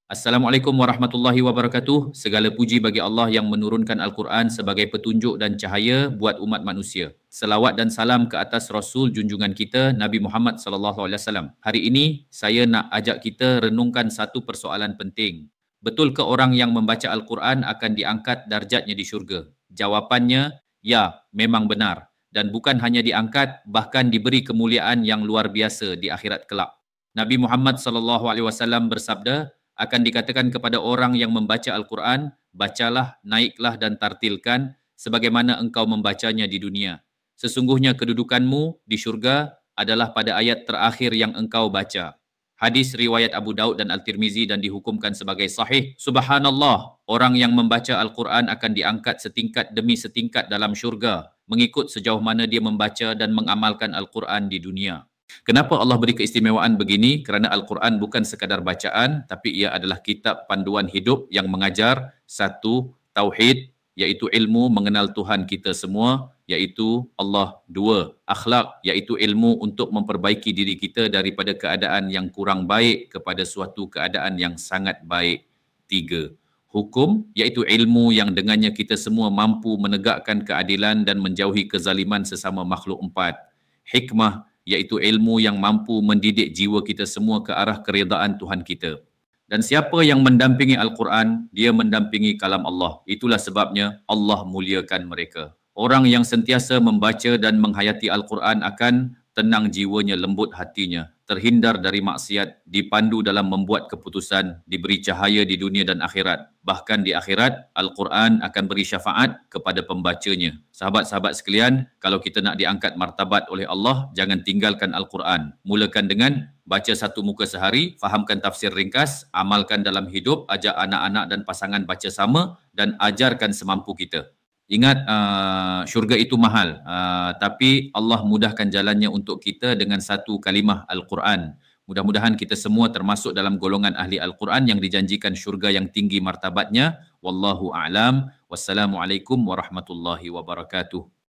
Assalamualaikum warahmatullahi wabarakatuh. Segala puji bagi Allah yang menurunkan Al-Quran sebagai petunjuk dan cahaya buat umat manusia. Selawat dan salam ke atas Rasul junjungan kita Nabi Muhammad sallallahu alaihi wasallam. Hari ini saya nak ajak kita renungkan satu persoalan penting. Betul ke orang yang membaca Al-Quran akan diangkat darjatnya di syurga? Jawapannya ya, memang benar, dan bukan hanya diangkat, bahkan diberi kemuliaan yang luar biasa di akhirat kelak. Nabi Muhammad sallallahu alaihi wasallam bersabda, akan dikatakan kepada orang yang membaca Al-Quran, bacalah, naiklah dan tartilkan sebagaimana engkau membacanya di dunia. Sesungguhnya kedudukanmu di syurga adalah pada ayat terakhir yang engkau baca. Hadis riwayat Abu Daud dan Al-Tirmizi dan dihukumkan sebagai sahih. Subhanallah, orang yang membaca Al-Quran akan diangkat setingkat demi setingkat dalam syurga, mengikut sejauh mana dia membaca dan mengamalkan Al-Quran di dunia. Kenapa Allah beri keistimewaan begini? Kerana Al-Quran bukan sekadar bacaan, tapi ia adalah kitab panduan hidup yang mengajar satu, tauhid, iaitu ilmu mengenal Tuhan kita semua, iaitu Allah. Dua, akhlak, iaitu ilmu untuk memperbaiki diri kita daripada keadaan yang kurang baik kepada suatu keadaan yang sangat baik. Tiga, hukum, iaitu ilmu yang dengannya kita semua mampu menegakkan keadilan dan menjauhi kezaliman sesama makhluk. Empat, hikmah, iaitu ilmu yang mampu mendidik jiwa kita semua ke arah keredaan Tuhan kita. Dan siapa yang mendampingi Al-Quran, dia mendampingi kalam Allah. Itulah sebabnya Allah muliakan mereka. Orang yang sentiasa membaca dan menghayati Al-Quran akan tenang jiwanya, lembut hatinya, terhindar dari maksiat, dipandu dalam membuat keputusan, diberi cahaya di dunia dan akhirat. Bahkan di akhirat, Al-Quran akan beri syafaat kepada pembacanya. Sahabat-sahabat sekalian, kalau kita nak diangkat martabat oleh Allah, jangan tinggalkan Al-Quran. Mulakan dengan baca satu muka sehari, fahamkan tafsir ringkas, amalkan dalam hidup, ajak anak-anak dan pasangan baca sama, dan ajarkan semampu kita. Ingat, syurga itu mahal, tapi Allah mudahkan jalannya untuk kita dengan satu kalimah Al-Quran. Mudah-mudahan kita semua termasuk dalam golongan ahli Al-Quran yang dijanjikan syurga yang tinggi martabatnya. Wallahu a'lam. Wassalamualaikum warahmatullahi wabarakatuh.